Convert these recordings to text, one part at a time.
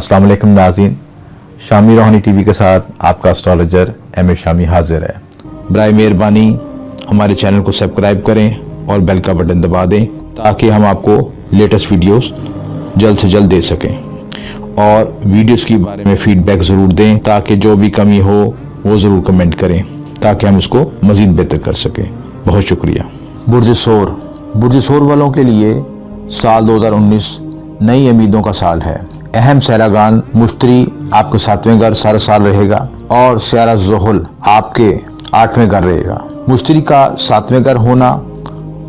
अस्सलाम वालेकुम नाज़रीन, शामी रूहानी टीवी के साथ आपका एस्ट्रोलॉजर एम शामी हाजिर है। बराए मेहरबानी हमारे चैनल को सब्सक्राइब करें और बेल का बटन दबा दें ताकि हम आपको लेटेस्ट वीडियोस जल्द से जल्द दे सकें, और वीडियोस के बारे में फीडबैक ज़रूर दें ताकि जो भी कमी हो वो ज़रूर कमेंट करें ताकि हम उसको मज़ीद बेहतर कर सकें। बहुत शुक्रिया। बुर्ज सौर वालों के लिए साल 2019 नई उम्मीदों का साल है। अहम सैरागान मुश्तरी आपके 7वें घर सारा साल रहेगा और स्यारा ज़ुहल आपके 8वें घर रहेगा। मुश्तरी का 7वें घर होना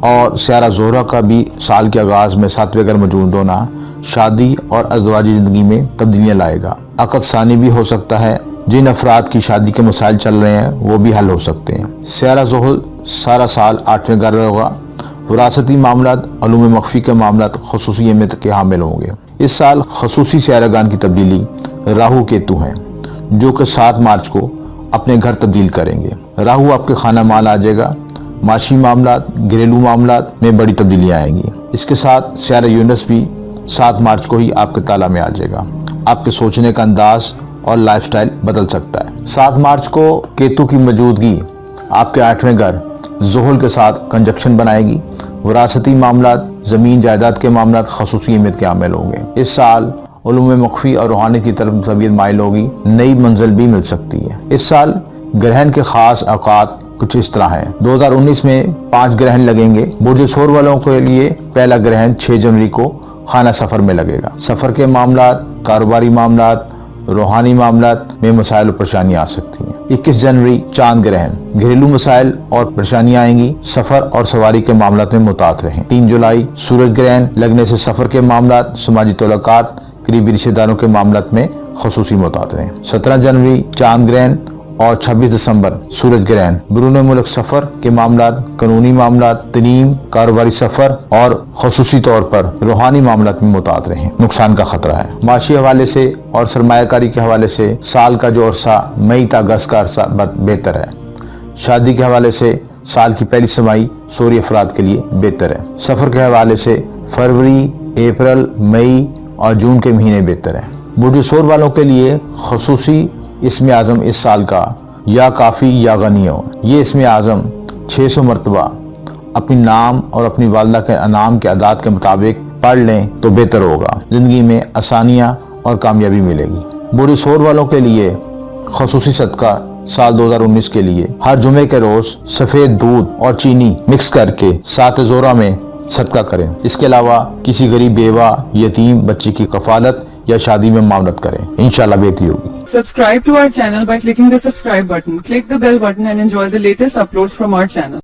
और स्यारा ज़ोहरा का भी साल के आगाज़ में 7वें घर मौजूद होना शादी और अज़वाजी ज़िंदगी में तब्दीलियाँ लाएगा। अक़द सानी भी हो सकता है। जिन अफराद की शादी के मसाइल चल रहे हैं वो भी हल हो सकते हैं। स्यारा ज़ुहल सारा साल 8वें घर होगा। विरासती मामलात, उलूम मख्फी के मामलात ख़ुसूसी अहमियत के हामिल होंगे। इस साल ख़ुसूसी सैरागान की तब्दीली राहु केतु हैं, जो कि 7 मार्च को अपने घर तब्दील करेंगे। राहु आपके खाना माल आ जाएगा। माशी मामलात, घरेलू मामलात में बड़ी तब्दीलियाँ आएंगी। इसके साथ स्यारा यूनस भी 7 मार्च को ही आपके ताला में आ जाएगा। आपके सोचने का अंदाज और लाइफस्टाइल बदल सकता है। 7 मार्च को केतु की मौजूदगी आपके 8वें घर ज़ुहल के साथ कंजक्शन बनाएगी। विरासती मामलात, ज़मीन जायदाद के मामलात ख़ुसूसी अहमियत के हामिल होंगे। इस साल उलूम मख्फी और रूहानी की तरफ तबीयत माइल होगी। नई मंजिल भी मिल सकती है। इस साल ग्रहण के खास औकात कुछ इस तरह हैं। 2019 में 5 ग्रहण लगेंगे। बुर्ज सौर वालों के लिए पहला ग्रहण 6 जनवरी को खाना सफ़र में लगेगा। सफ़र के मामलात, कारोबारी मामलात, रूहानी मामलात में मसाइल और परेशानियाँ आ सकती हैं। 21 जनवरी चांद ग्रहण, घरेलू मसाइल और परेशानियाँ आएंगी। सफ़र और सवारी के मामलात में मुतात रहें। 3 जुलाई सूरज ग्रहण लगने से सफ़र के मामलात, समाजी तल्लुकात, करीबी रिश्तेदारों के मामलात में ख़ुसूसी मुतात रहें। 17 जनवरी चांद ग्रहण और 26 दिसंबर सूरज ग्रहण बैरून मुल्क सफ़र के मामलात, कानूनी मामलात, तनीम, कारोबारी सफ़र और ख़ुसूसी तौर पर रूहानी मामलात में मुतात रहें। नुकसान का खतरा है। माशी हवाले से और सरमायाकारी के हवाले से साल का जो अरसा मई से अगस्त का अरसा बेहतर है। शादी के हवाले से साल की पहली समाई सोरी अफराद के लिए बेहतर है। सफ़र के हवाले से फरवरी, अप्रैल, मई और जून के महीने बेहतर है। बुर्ज सौर वालों के लिए ख़ुसूसी इसमें आज़म इस साल का या काफ़ी या गनी हो। ये इसमें आज़म 600 मरतबा अपनी नाम और अपनी वालदा के नाम के अदाद के मुताबिक पढ़ लें तो बेहतर होगा। ज़िंदगी में आसानियाँ और कामयाबी मिलेगी। बुर्ज सौर वालों के लिए ख़ुसूसी सदका साल 2019 के लिए हर जुमे के रोज़ सफ़ेद दूध और चीनी मिक्स करके 7 ज़ोरा में सदका करें। इसके अलावा किसी गरीब बेवा, यतीम बच्चे की कफालत या शादी में मामलत करें। इंशाल्लाह बेहतरी होगी। Subscribe to our channel by clicking the subscribe button. Click the bell button and enjoy the latest uploads from our channel.